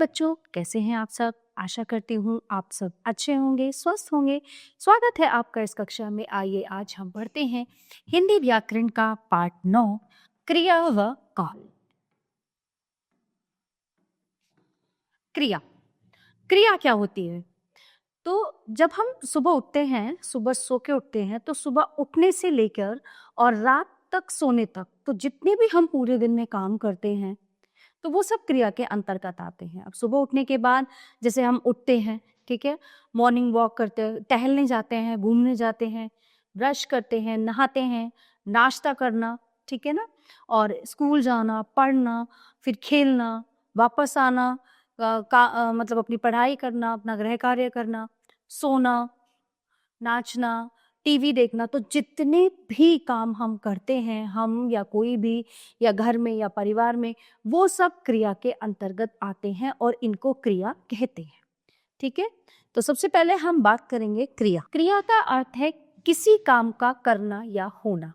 बच्चों, कैसे हैं आप सब? आशा करती हूँ आप सब अच्छे होंगे, स्वस्थ होंगे। स्वागत है आपका इस कक्षा में। आइए आज हम पढ़ते हैं हिंदी व्याकरण का पाठ 9 क्रिया व काल। क्रिया क्रिया क्या होती है? तो जब हम सुबह उठते हैं, सुबह सो के उठते हैं, तो सुबह उठने से लेकर और रात तक सोने तक, तो जितने भी हम पूरे दिन में काम करते हैं, तो वो सब क्रिया के अंतर्गत आते हैं। अब सुबह उठने के बाद जैसे हम उठते हैं, ठीक है, मॉर्निंग वॉक करते हैं, टहलने जाते हैं, घूमने जाते हैं, ब्रश करते हैं, नहाते हैं, नाश्ता करना, ठीक है ना, और स्कूल जाना, पढ़ना, फिर खेलना, वापस आना, मतलब अपनी पढ़ाई करना, अपना गृह कार्य करना, सोना, नाचना, टीवी देखना। तो जितने भी काम हम करते हैं, हम या कोई भी, या घर में या परिवार में, वो सब क्रिया के अंतर्गत आते हैं और इनको क्रिया कहते हैं। ठीक है, तो सबसे पहले हम बात करेंगे क्रिया। क्रिया का अर्थ है किसी काम का करना या होना।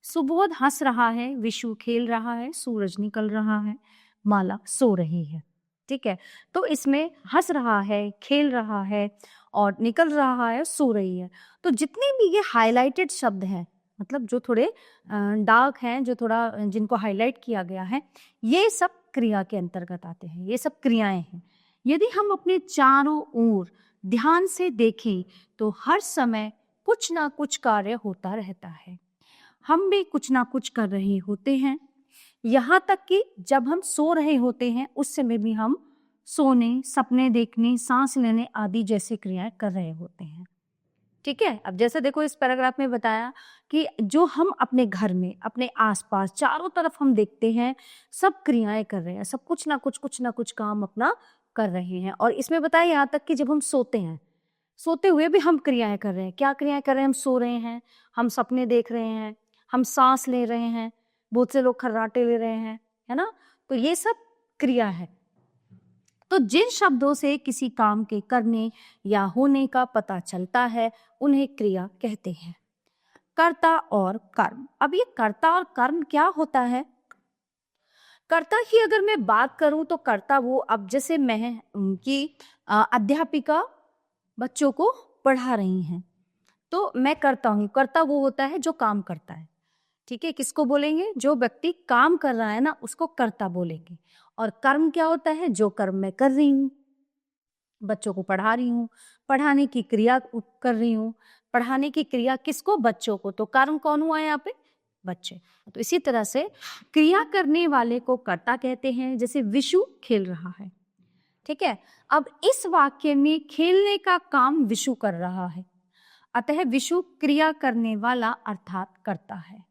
सुबोध हंस रहा है, विशु खेल रहा है, सूरज निकल रहा है, माला सो रही है। ठीक है, तो इसमें हंस रहा है, खेल रहा है और निकल रहा है, सो रही है। तो जितने भी ये हाइलाइटेड शब्द हैं, मतलब जो थोड़े डार्क हैं, जो थोड़ा जिनको हाईलाइट किया गया है, ये सब क्रिया के अंतर्गत आते हैं, ये सब क्रियाएं हैं। यदि हम अपने चारों ओर ध्यान से देखें तो हर समय कुछ ना कुछ कार्य होता रहता है। हम भी कुछ ना कुछ कर रहे होते हैं, यहाँ तक कि जब हम सो रहे होते हैं उस समय भी हम सोने, सपने देखने, सांस लेने आदि जैसी क्रियाएं कर रहे होते हैं। ठीक है, अब जैसे देखो इस पैराग्राफ में बताया कि जो हम अपने घर में, अपने आसपास चारों तरफ हम देखते हैं, सब क्रियाएं कर रहे हैं, सब कुछ ना कुछ काम अपना कर रहे हैं। और इसमें बताया यहाँ तक कि जब हम सोते हैं, सोते हुए भी हम क्रियाएं कर रहे हैं। क्या क्रियाएं कर रहे हैं? हम सो रहे हैं, हम सपने देख रहे हैं, हम सांस ले रहे हैं, बहुत से लोग खर्राटे ले रहे हैं, है ना। तो ये सब क्रिया है। तो जिन शब्दों से किसी काम के करने या होने का पता चलता है उन्हें क्रिया कहते हैं। कर्ता और कर्म। अब ये कर्ता और कर्म क्या होता है? कर्ता की अगर मैं बात करूं तो कर्ता वो, अब जैसे मैं उनकी अध्यापिका बच्चों को पढ़ा रही हैं, तो मैं करता हूँ। कर्ता वो होता है जो काम करता है। ठीक है, किसको बोलेंगे? जो व्यक्ति काम कर रहा है ना, उसको कर्ता बोलेंगे। और कर्म क्या होता है? जो कर्म मैं कर रही हूँ, बच्चों को पढ़ा रही हूँ, पढ़ाने की क्रिया कर रही हूँ। पढ़ाने की क्रिया किसको? बच्चों को। तो कर्म कौन हुआ यहाँ पे? बच्चे। तो इसी तरह से क्रिया करने वाले को कर्ता कहते हैं। जैसे विशु खेल रहा है, ठीक है, अब इस वाक्य में खेलने का काम विशु कर रहा है, अतः विशु क्रिया करने वाला अर्थात कर्ता है।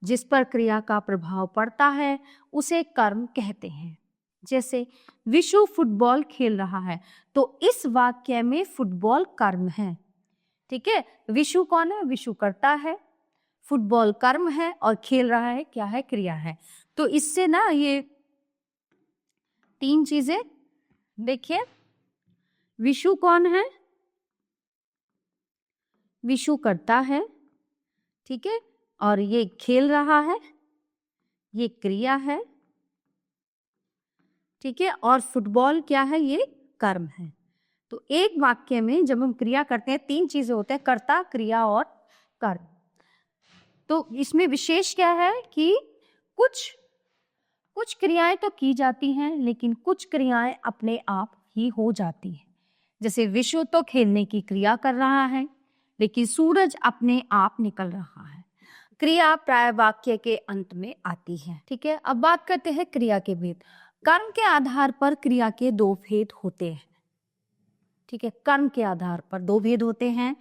जिस पर क्रिया का प्रभाव पड़ता है उसे कर्म कहते हैं। जैसे विशु फुटबॉल खेल रहा है, तो इस वाक्य में फुटबॉल कर्म है। ठीक है, विशु कौन है? विशु कर्ता है, फुटबॉल कर्म है और खेल रहा है क्या है? क्रिया है। तो इससे ना ये तीन चीजें देखिए, विशु कौन है? विशु करता है, ठीक है, और ये खेल रहा है, ये क्रिया है, ठीक है, और फुटबॉल क्या है? ये कर्म है। तो एक वाक्य में जब हम क्रिया करते हैं, तीन चीजें होते हैं, कर्ता, क्रिया और कर्म। तो इसमें विशेष क्या है कि कुछ कुछ क्रियाएं तो की जाती हैं, लेकिन कुछ क्रियाएं अपने आप ही हो जाती हैं। जैसे विशु तो खेलने की क्रिया कर रहा है, लेकिन सूरज अपने आप निकल रहा है। क्रिया प्राय वाक्य के अंत में आती है। ठीक है, अब बात करते हैं क्रिया के भेद। कर्म के आधार पर क्रिया के दो भेद होते हैं। ठीक है, कर्म के आधार पर दो भेद होते हैं,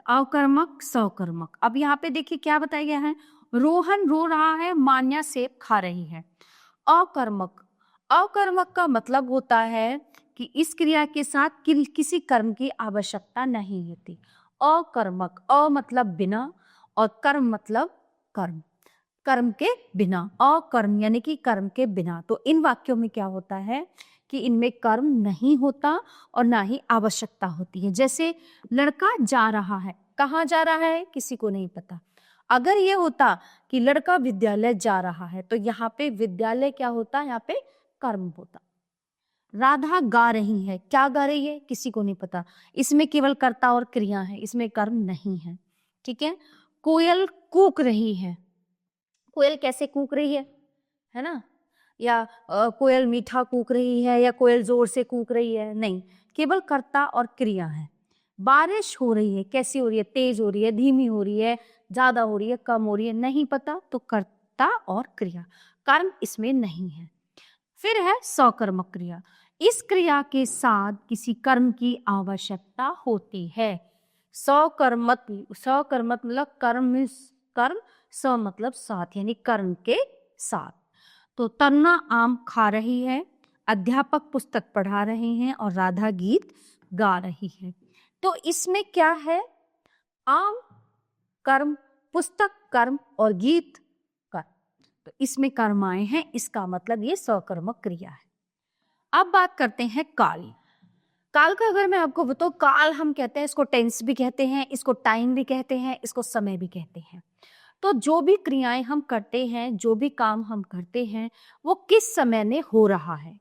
अकर्मक, सकर्मक। अब यहाँ पे देखिए क्या बताया गया है, रोहन रो रहा है, मान्या सेब खा रही है। अकर्मक, अकर्मक का मतलब होता है कि इस क्रिया के साथ किसी कर्म की आवश्यकता नहीं होती। अकर्मक, अ मतलब बिना और कर्म मतलब कर्म, कर्म के बिना, अकर्म यानी कि कर्म के बिना। तो इन वाक्यों में क्या होता है कि इनमें कर्म नहीं होता और ना ही आवश्यकता होती है। जैसे लड़का जा रहा है, कहाँ जा रहा है? किसी को नहीं पता। अगर ये होता कि लड़का विद्यालय जा रहा है, तो यहाँ पे विद्यालय क्या होता? यहाँ पे कर्म होता। राधा गा रही है, क्या गा रही है किसी को नहीं पता, इसमें केवल कर्ता और क्रिया है, इसमें कर्म नहीं है, ठीक है। कोयल कूक रही है, कोयल कैसे कूक रही है ना, या कोयल मीठा कूक रही है या कोयल जोर से कूक रही है, नहीं, केवल कर्ता और क्रिया है। बारिश हो रही है, कैसी हो रही है, तेज हो रही है, धीमी हो रही है, ज्यादा हो रही है, कम हो रही है, नहीं पता, तो कर्ता और क्रिया, कर्म इसमें नहीं है। फिर है सकर्मक क्रिया, इस क्रिया के साथ किसी कर्म की आवश्यकता होती है। सकर्मक, सकर्मक मतलब कर्म, कर्म, स मतलब साथ, यानी कर्म के साथ। तो तन्ना आम खा रही है, अध्यापक पुस्तक पढ़ा रहे हैं और राधा गीत गा रही है। तो इसमें क्या है, आम कर्म, पुस्तक कर्म और गीत कर्म, तो इसमें कर्म आए हैं, इसका मतलब ये सकर्मक क्रिया है। अब बात करते हैं काल। काल का अगर मैं आपको बताऊं, काल हम कहते हैं, इसको टेंस भी कहते हैं, इसको टाइम भी कहते हैं, इसको समय भी कहते हैं। तो जो भी क्रियाएं हम करते हैं, जो भी काम हम करते हैं, वो किस समय में हो रहा है,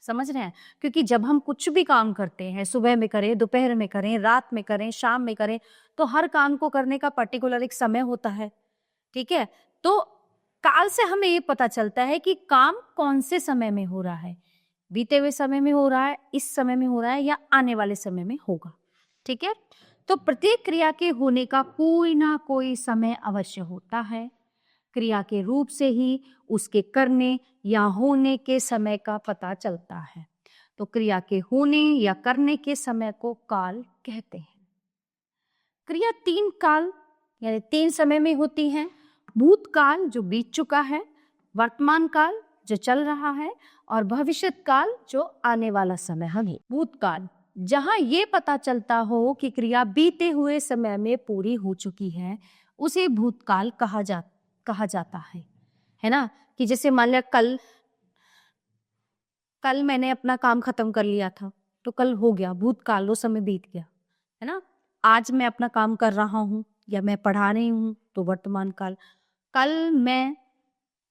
समझ रहे हैं। क्योंकि जब हम कुछ भी काम करते हैं, सुबह में करें, दोपहर में करें, रात में करें, शाम में करें, तो हर काम को करने का पर्टिकुलर एक समय होता है, ठीक है। तो काल से हमें ये पता चलता है कि काम कौन से समय में हो रहा है, बीते हुए समय में हो रहा है, इस समय में हो रहा है, या आने वाले समय में होगा, ठीक है। तो प्रत्येक क्रिया के होने का कोई ना कोई समय अवश्य होता है। क्रिया के रूप से ही उसके करने या होने के समय का पता चलता है। तो क्रिया के होने या करने के समय को काल कहते हैं। क्रिया 3 काल यानी 3 समय में होती है। भूतकाल जो बीत चुका है, वर्तमान काल जो चल रहा है, और भविष्यत काल जो आने वाला समय है। भूतकाल, जहां ये पता चलता हो कि क्रिया बीते हुए समय में पूरी हो चुकी है, उसे भूतकाल कहा जाता है ना। कि जैसे मान लिया कल मैंने अपना काम खत्म कर लिया था, तो कल हो गया, भूतकाल, वो समय बीत गया, है ना। आज मैं अपना काम कर रहा हूँ या मैं पढ़ा रही हूँ, तो वर्तमान काल। कल मैं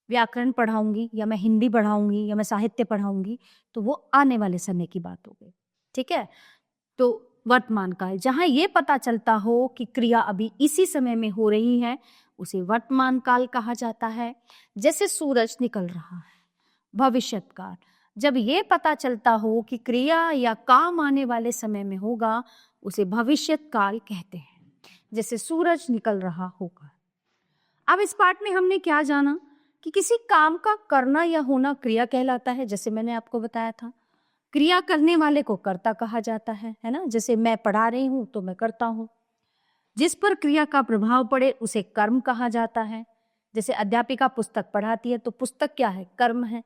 व्याकरण पढ़ाऊंगी या मैं हिंदी पढ़ाऊंगी या मैं साहित्य पढ़ाऊंगी, तो वो आने वाले समय की बात हो गई, ठीक है। तो वर्तमान काल, जहां ये पता चलता हो कि क्रिया अभी इसी समय में हो रही है, उसे वर्तमान काल कहा जाता है। जैसे सूरज निकल रहा है। भविष्यत काल, जब ये पता चलता हो कि क्रिया या काम आने वाले समय में होगा, उसे भविष्यत काल कहते हैं। जैसे सूरज निकल रहा होगा। अब इस पार्ट में हमने क्या जाना कि किसी काम का करना या होना क्रिया कहलाता है, जैसे मैंने आपको बताया था। क्रिया करने वाले को कर्ता कहा जाता है ना। जैसे मैं पढ़ा रही हूं तो मैं करता हूं। जिस पर क्रिया का प्रभाव पड़े उसे कर्म कहा जाता है। जैसे अध्यापिका पुस्तक पढ़ाती है, तो पुस्तक क्या है, कर्म है।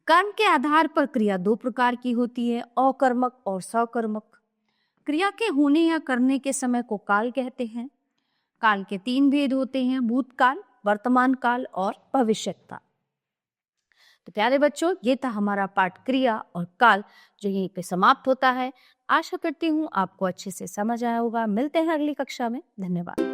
कर्म के आधार पर क्रिया 2 प्रकार की होती है, अकर्मक और सकर्मक। क्रिया के होने या करने के समय को काल कहते हैं। काल के 3 भेद होते हैं, भूतकाल, वर्तमान काल और भविष्यत काल। तो प्यारे बच्चों, ये था हमारा पाठ क्रिया और काल, जो यहीं पे समाप्त होता है। आशा करती हूँ आपको अच्छे से समझ आया होगा। मिलते हैं अगली कक्षा में। धन्यवाद।